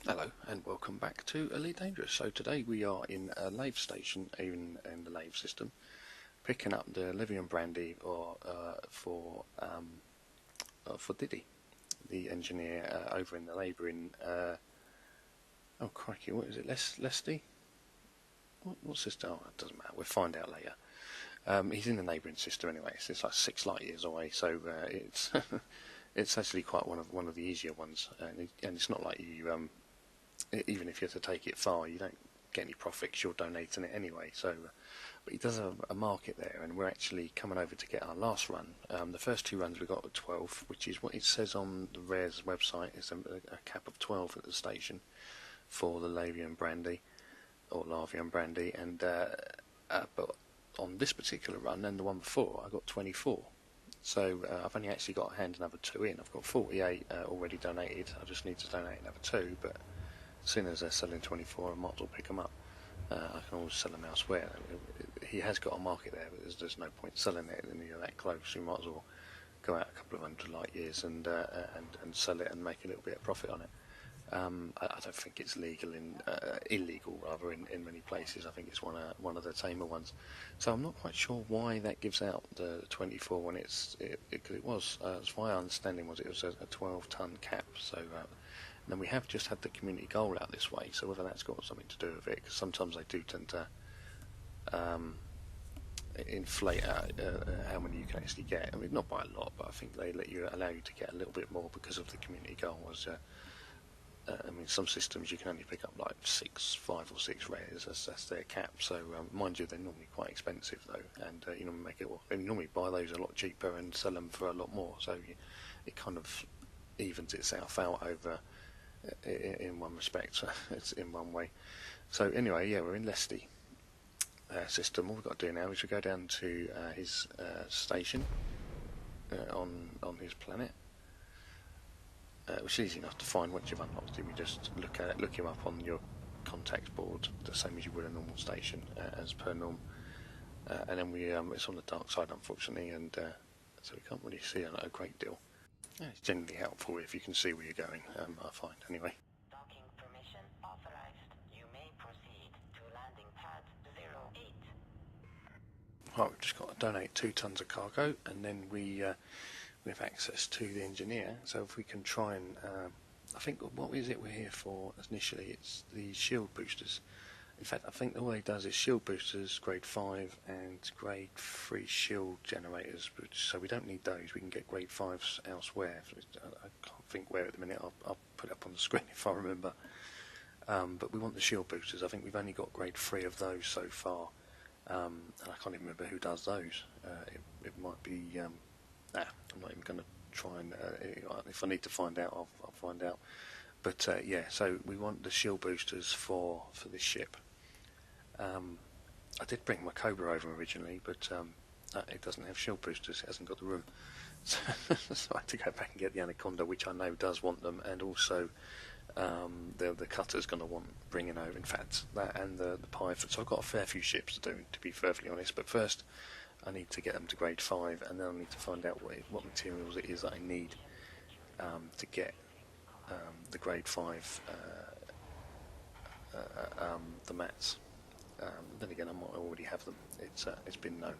Hello and welcome back to Elite Dangerous. So today we are in a lathe station in the lathe system, picking up the Livian brandy for Didi, the engineer over in the labour in oh crikey, what is it? Lesty? What system? Oh, it doesn't matter. We'll find out later. He's in the neighbouring system anyway. So it's like 6 light years away. So it's it's actually quite one of the easier ones, and it's not like you even if you have to take it far, you don't get any profits. You're donating it anyway. So, but he does have a market there, and we're actually coming over to get our last run. The first 2 runs we got were 12, which is what it says on the Rare's website. It's a cap of 12 at the station for the Lavian brandy or Lavian brandy, and but on this particular run and the one before, I got 24. So I've only actually got to hand another 2 in. I've got 48 already donated. I just need to donate another 2, but as soon as they're selling 24, I might as well pick them up. I can always sell them elsewhere. He has got a market there, but there's no point selling it when you're that close. You might as well go out a couple of 100 light years and sell it and make a little bit of profit on it. I don't think it's illegal rather in many places. I think it's one of the tamer ones. So I'm not quite sure why that gives out the 24 when because it was, as my understanding was, it was a 12-ton cap. So. And we have just had the community goal out this way, so whether that's got something to do with it, because sometimes they do tend to inflate how many you can actually get. I mean, not by a lot, but I think they allow you to get a little bit more because of the community goal. I mean, some systems you can only pick up like 5 or 6 rares. That's their cap. So mind you, they're normally quite expensive though, and you normally buy those a lot cheaper and sell them for a lot more. So it kind of evens itself out over. In one respect, it's in one way. So anyway, yeah, we're in Lesty system. All we've got to do now is we go down to his station on his planet, which is easy enough to find once you've unlocked him. You just look him up on your contacts board, the same as you would a normal station, as per norm. And then it's on the dark side, unfortunately, and so we can't really see a great deal. Yeah, it's generally helpful if you can see where you're going, I find, anyway. Docking permission authorized. You may proceed to landing pad 08. Right, we've just got to donate 2 tons of cargo, and then we have access to the engineer. So if we can try and, I think, what is it we're here for initially? It's the shield boosters. In fact, I think all he does is shield boosters, grade 5 and grade 3 shield generators, so we don't need those. We can get grade 5s elsewhere. I can't think where at the minute. I'll put it up on the screen if I remember. But we want the shield boosters. I think we've only got grade 3 of those so far, and I can't even remember who does those. It might be... I'm not even going to try and... if I need to find out, I'll find out. But yeah, so we want the shield boosters for this ship. I did bring my Cobra over originally, but it doesn't have shield boosters. It hasn't got the room, so I had to go back and get the Anaconda, which I know does want them, and also the Cutter's going to want bringing over. In fact, that and the Python. So I've got a fair few ships to do, to be perfectly honest. But first, I need to get them to grade 5, and then I need to find out what materials it is that I need to get the grade 5 the mats. Then again, I might already have them. It's been known,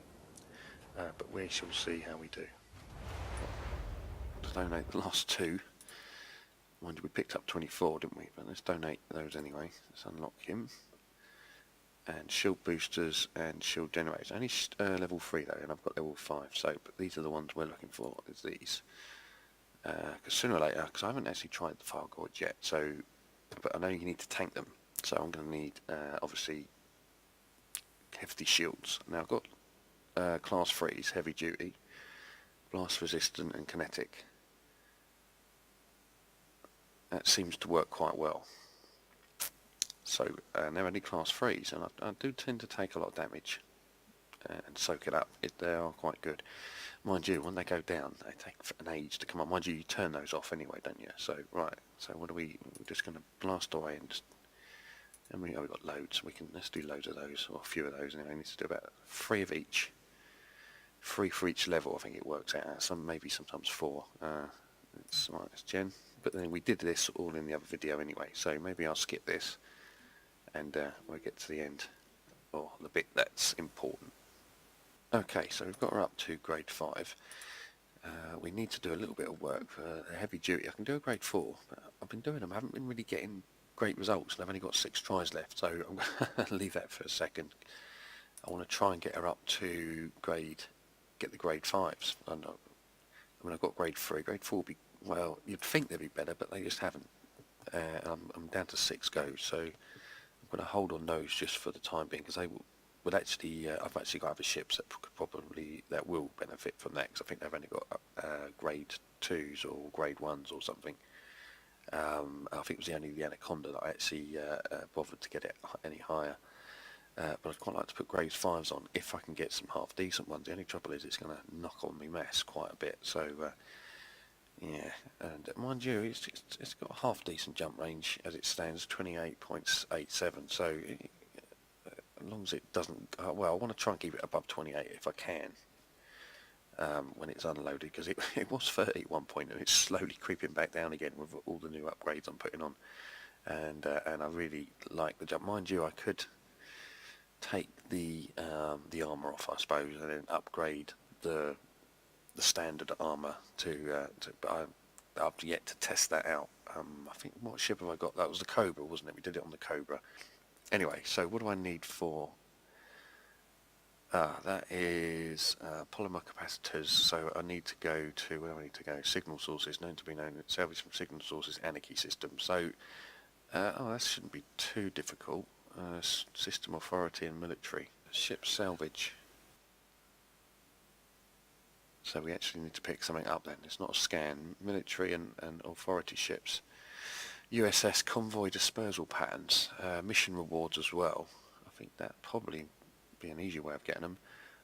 but we shall see how we do. Let's donate the last 2. Mind you, we picked up 24, didn't we? But let's donate those anyway. Let's unlock him. And shield boosters and shield generators. Only level 3 though, and I've got level 5. So, but these are the ones we're looking for. Is these? Because sooner or later, because I haven't actually tried the fire gorge yet. So, but I know you need to tank them. So I'm going to need obviously hefty shields. Now I've got class 3s, heavy duty, blast resistant and kinetic. That seems to work quite well. So they're only class 3s, and I do tend to take a lot of damage and soak it up. They are quite good. Mind you, when they go down, they take an age to come up. Mind you, you turn those off anyway, don't you? So, right, so what we're just going to blast away and just... And we've got loads. Let's do loads of those, or a few of those. Anyway, we need to do about 3 of each. 3 for each level, I think it works out. Maybe sometimes 4. It's Jen. but then we did this all in the other video anyway, so maybe I'll skip this and we'll get to the end, or the bit that's important. Okay, so we've got her up to grade 5. We need to do a little bit of work for a heavy duty. I can do a grade 4, but I've been doing them. I haven't been really getting great results, and I've only got 6 tries left, so I'm going to leave that for a second. I want to try and get her up to get the grade 5s. I mean, I've got grade 3. Grade 4 would be, well, you'd think they'd be better, but they just haven't. I'm down to 6 goes, so I'm going to hold on those just for the time being, because they would actually, I've actually got other ships that will benefit from that, because I think they've only got grade 2s or grade 1s or something. I think it was only the Anaconda that I actually bothered to get it any higher. But I'd quite like to put grade 5s on if I can get some half decent ones. The only trouble is it's going to knock on me mess quite a bit. So yeah, and mind you, it's got a half decent jump range as it stands, 28.87. So as long as it doesn't, well, I want to try and keep it above 28 if I can. When it's unloaded, because it was 30 at one point, and it's slowly creeping back down again with all the new upgrades I'm putting on, and I really like the jump. Mind you, I could take the armor off, I suppose, and then upgrade the standard armor but I've yet to test that out. I think, what ship have I got? That was the Cobra, wasn't it? We did it on the Cobra. Anyway, so what do I need for? That is polymer capacitors, so I need to go to, where do I need to go? Signal sources, known to be known, salvage from signal sources, anarchy system. So, that shouldn't be too difficult. System authority and military. Ship salvage. So we actually need to pick something up then. It's not a scan. Military and authority ships. USS convoy dispersal patterns. Mission rewards as well. I think that probably be an easy way of getting them.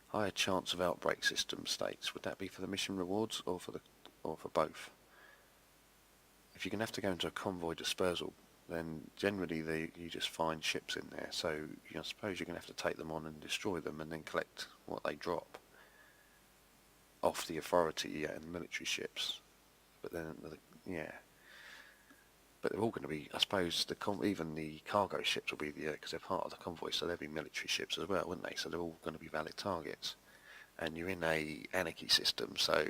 Higher chance of outbreak system states. Would that be for the mission rewards or for both? If you're going to have to go into a convoy dispersal, then generally you just find ships in there. So I suppose you're going to have to take them on and destroy them, and then collect what they drop off the authority and military ships. But then yeah. But they're all going to be, I suppose, even the cargo ships will be because they're part of the convoy, so they'll be military ships as well, wouldn't they? So they're all going to be valid targets. And you're in a anarchy system, so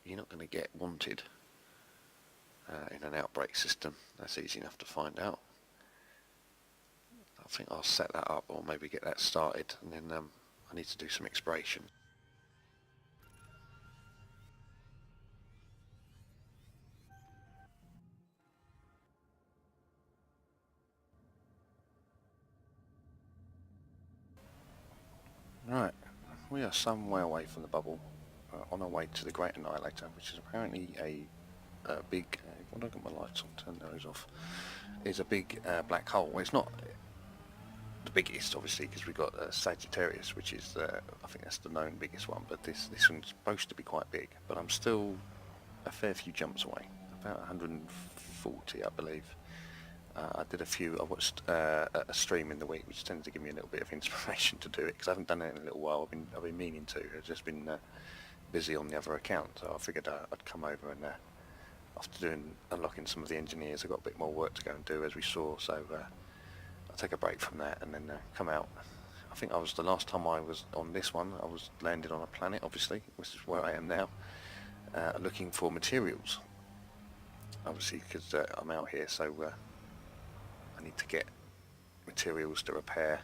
you're not going to get wanted in an outbreak system. That's easy enough to find out. I think I'll set that up, or maybe get that started, and then I need to do some exploration. Right, we are some way away from the bubble, on our way to the Great Annihilator, which is apparently a big, when I got my lights on, turn those off, is a big black hole. Well, it's not the biggest, obviously, because we've got Sagittarius, which is, I think that's the known biggest one, but this one's supposed to be quite big, but I'm still a fair few jumps away, about 140, I believe. I watched a stream in the week, which tends to give me a little bit of inspiration to do it, because I haven't done it in a little while. I've been meaning to. I've just been busy on the other account, so I figured I'd come over, and after unlocking some of the engineers, I've got a bit more work to go and do, as we saw, so I'll take a break from that and then come out. I think the last time I was on this one, I was landed on a planet, obviously, which is where I am now, looking for materials, obviously, because I'm out here, so I need to get materials to repair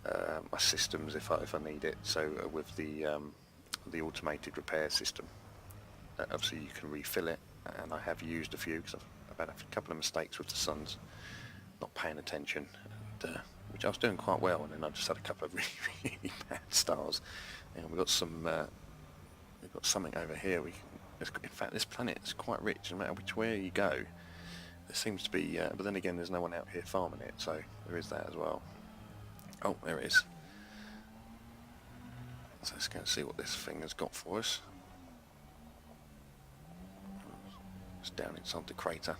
my systems if I need it. So with the automated repair system, obviously you can refill it, and I have used a few, because I've had a couple of mistakes with the suns, not paying attention, and, which I was doing quite well, and then I just had a couple of really, really bad stars. And we've got something over here. In fact, this planet is quite rich. No matter which way you go, there seems to be, but then again, there's no one out here farming it, so there is that as well. Oh, there it is. So let's go and see what this thing has got for us. It's down inside the crater.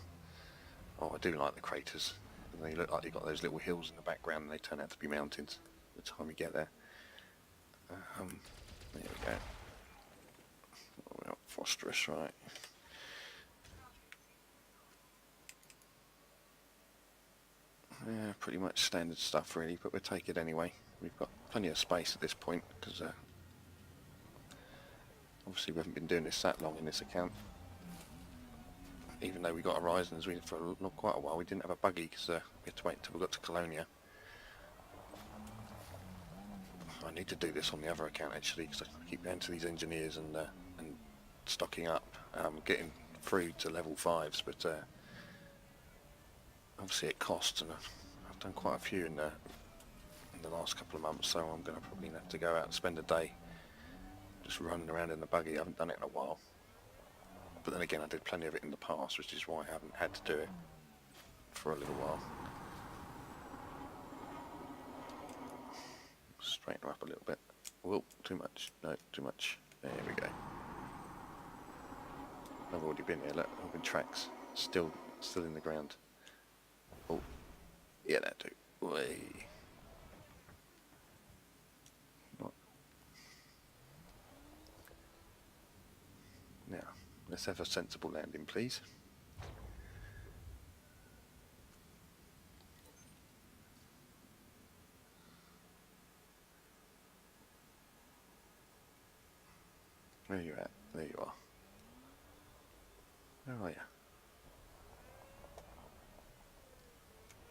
Oh, I do like the craters. They look like you've got those little hills in the background, and they turn out to be mountains by the time you get there. There we go. Oh, phosphorus, right. Yeah, pretty much standard stuff really, but we'll take it anyway. We've got plenty of space at this point because obviously we haven't been doing this that long in this account. Even though we got Horizons for not quite a while, we didn't have a buggy because we had to wait until we got to Colonia. I need to do this on the other account actually because I keep going to these engineers and stocking up, getting through to level 5s, but obviously it costs, and I've done quite a few in the last couple of months, so I'm going to probably have to go out and spend a day just running around in the buggy. I haven't done it in a while, but then again I did plenty of it in the past, which is why I haven't had to do it for a little while. Straighten her up a little bit. Whoa, too much. No, too much. There we go. I've already been here, look, open tracks. Still in the ground. Oh, yeah, that do. Way. What? Now, let's have a sensible landing, please. Where are you at? There you are. Where are you?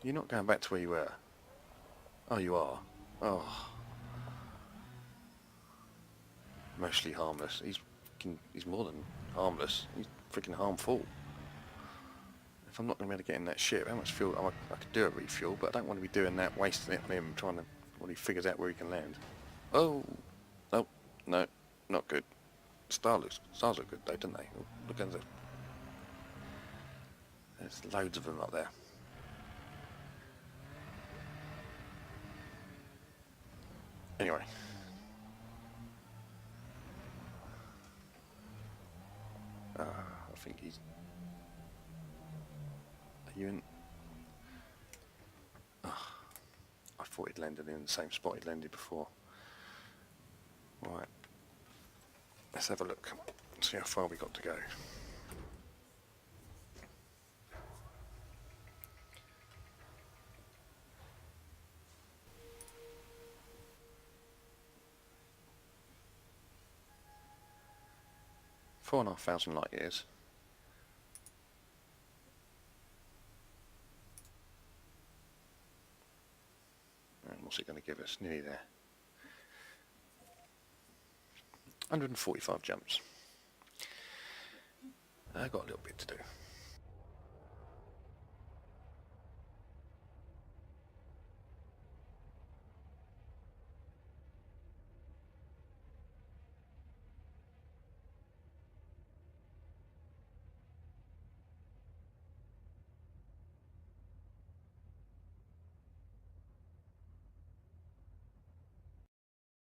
You're not going back to where you were. Oh, you are. Oh. Mostly harmless. He's more than harmless. He's freaking harmful. If I'm not going to be able to get in that ship, how much fuel? I could do a refuel, but I don't want to be doing that, wasting it on him, trying to, while he figures out where he can land. Oh. Oh. No. Not good. Stars look good though, don't they? Oh, look at that. There's loads of them up there. Anyway. I think he's... Are you in? Oh, I thought he'd landed in the same spot he'd landed before. Right. Let's have a look. See how far we got to go. — 4,500 light years. And what's it going to give us? Nearly there. 145 jumps. I've got a little bit to do.